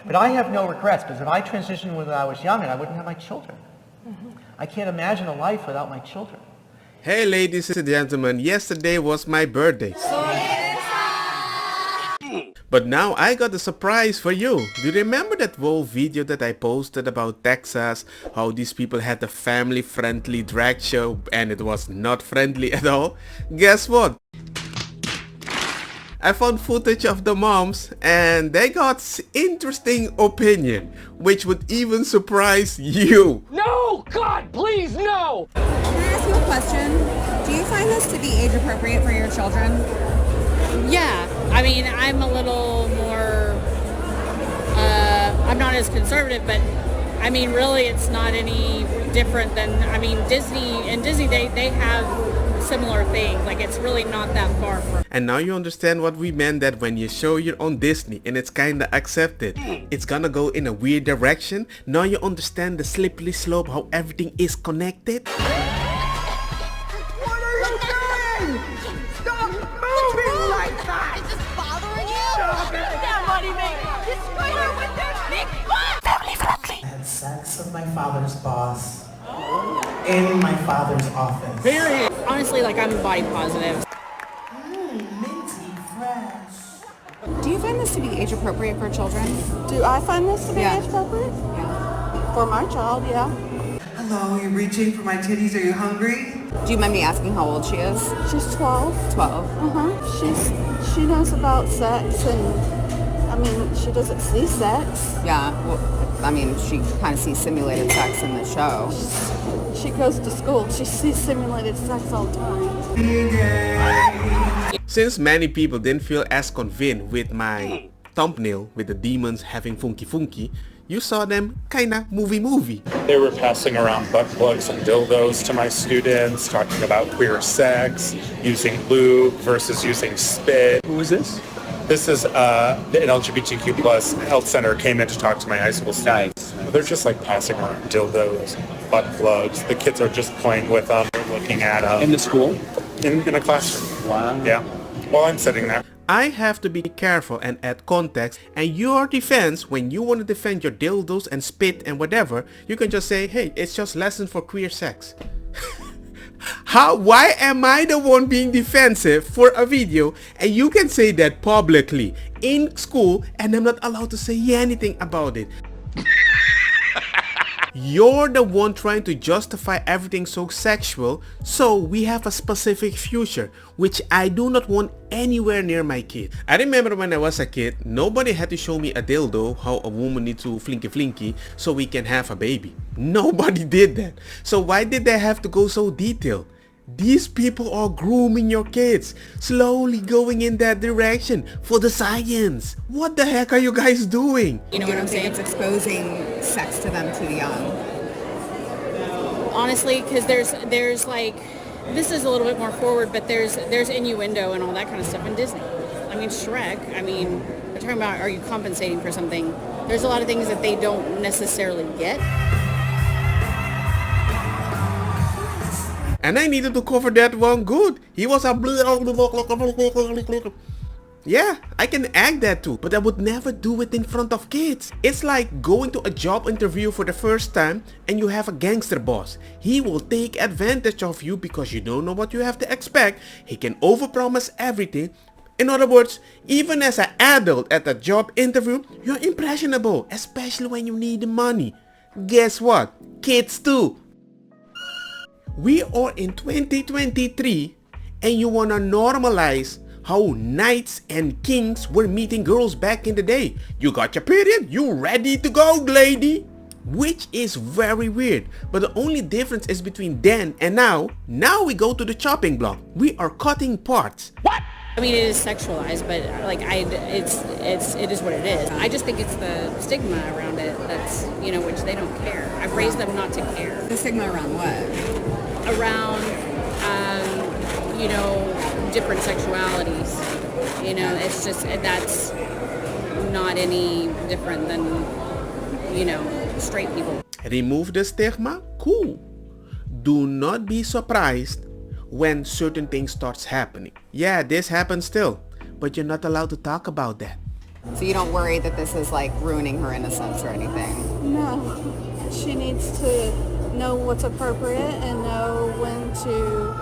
But I have no regrets, because if I transitioned when I was young, and I wouldn't have my children. I can't imagine a life without my children. Hey ladies and gentlemen, yesterday was my birthday. But now I got a surprise for you. Do you remember that whole video that I posted about Texas? How these people had a family-friendly drag show and it was not friendly at all? Guess what? I found footage of the moms and they got interesting opinion, which would even surprise you. No! God, please, no! Can I ask you a question? Do you find this to be age appropriate for your children? Yeah, I mean, I'm a little more, I'm not as conservative, but I mean, really it's not any different than, I mean, Disney, they have similar things, like it's really not that far from. And now you understand what we meant, that when you show your own Disney and it's kinda accepted, it's gonna go in a weird direction. Now you understand the slippery slope, how everything is connected. What are you doing? Stop moving like that! Is this bothering you? Stop it! That money maker! Destroy her with their big butt! Family friendly. I had sex with my father's boss in my father's office. Period. Honestly, like I'm body positive. Minty fresh. Do you find this to be age appropriate for children? Do I find this to be Yeah. age appropriate? Yeah. For my child, yeah. Hello, you're reaching for my titties. Are you hungry? Do you mind me asking how old she is? She's 12. 12. She knows about sex, and I mean, she doesn't see sex. Yeah, well, I mean, she kind of sees simulated sex in the show. She goes to school. She sees simulated sex all the time. Since many people didn't feel as convinced with my thumbnail with the demons having funky, you saw them kinda movie. They were passing around butt plugs and dildos to my students, talking about queer sex, using lube versus using spit. Who is this? This is the LGBTQ plus health center came in to talk to my high school students. They're just like passing around dildos, butt plugs. The kids are just playing with them, they're looking at them. In the school? In a classroom. Wow. Yeah. While I'm sitting there. I have to be careful and add context, and your defense, when you want to defend your dildos and spit and whatever, you can just say, hey, it's just lessons for queer sex. Why am I the one being defensive for a video and you can say that publicly in school and I'm not allowed to say anything about it? You're the one trying to justify everything so sexual, so we have a specific future, which I do not want anywhere near my kid. I remember when I was a kid, nobody had to show me a dildo, how a woman needs to flinky so we can have a baby. Nobody did that. So why did they have to go so detailed? These people are grooming your kids, slowly going in that direction for the science. What the heck are you guys doing? You know what I'm saying? It's exposing sex to them too young. Honestly, because there's like, this is a little bit more forward, but there's innuendo and all that kind of stuff in Disney. I mean, Shrek, I mean, they're talking about, are you compensating for something? There's a lot of things that they don't necessarily get. And I needed to cover that one good. He was a yeah, I can act that too, but I would never do it in front of kids. It's like going to a job interview for the first time and you have a gangster boss. He will take advantage of you because you don't know what you have to expect. He can overpromise everything. In other words, even as an adult at a job interview, you're impressionable, especially when you need the money. Guess what? Kids too. We are in 2023 and you wanna normalize how knights and kings were meeting girls back in the day. You got your period, you ready to go, lady. Which is very weird, but the only difference is between then and now we go to the chopping block. We are cutting parts. What? I mean, it is sexualized, but like it is what it is. I just think it's the stigma around it that's, you know, which they don't care. I've raised them not to care. The stigma around what? Around, you know, different sexualities. You know, it's just, that's not any different than, you know, straight people. Remove the stigma? Cool. Do not be surprised when certain things starts happening. Yeah, this happens still, but you're not allowed to talk about that. So you don't worry that this is like ruining her innocence or anything? No. She needs to know what's appropriate and know when to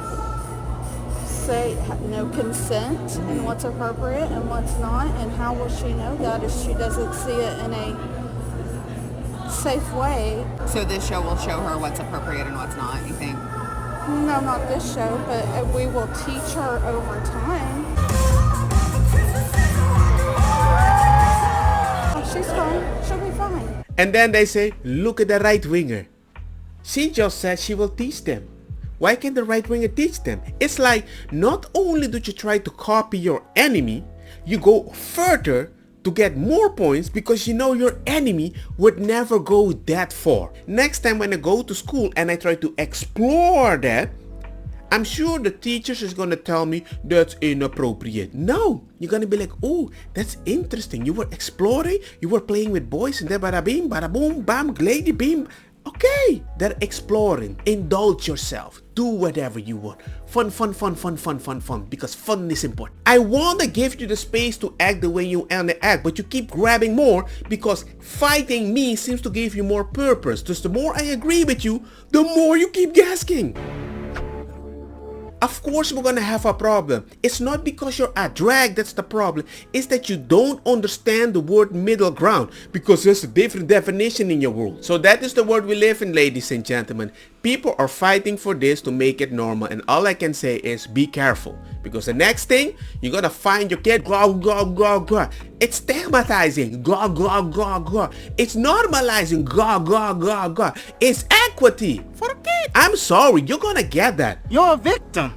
say no consent and what's appropriate and what's not. And how will she know that if she doesn't see it in a safe way? So this show will show her what's appropriate and what's not, you think? No, not this show, but we will teach her over time. Oh, she's fine. She'll be fine. And then they say, look at the right winger. She just said she will teach them. Why can't the right winger teach them? It's like, not only do you try to copy your enemy, you go further to get more points because you know your enemy would never go that far. Next time when I go to school and I try to explore that, I'm sure the teachers is gonna tell me that's inappropriate. No, you're gonna be like, oh, that's interesting. You were exploring, you were playing with boys and then bada bing, bada boom, bam, lady beam. Okay, they're exploring. Indulge yourself. Do whatever you want. Fun, fun, fun, fun, fun, fun, fun. Because fun is important. I want to give you the space to act the way you want to act, but you keep grabbing more because fighting me seems to give you more purpose. Just the more I agree with you, the more you keep gasking. Of course we're gonna have a problem. It's not because you're a drag that's the problem. It's that you don't understand the word middle ground because there's a different definition in your world. So that is the world we live in, ladies and gentlemen. People are fighting for this to make it normal, and all I can say is be careful because the next thing you're gonna find your kid go go go go. It's stigmatizing go go go go. It's normalizing go go go go. It's equity for a kid. I'm sorry, you're gonna get that. You're a victim.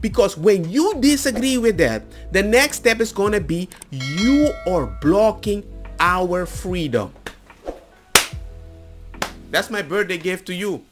Because when you disagree with that, the next step is gonna be you are blocking our freedom. That's my birthday gift to you.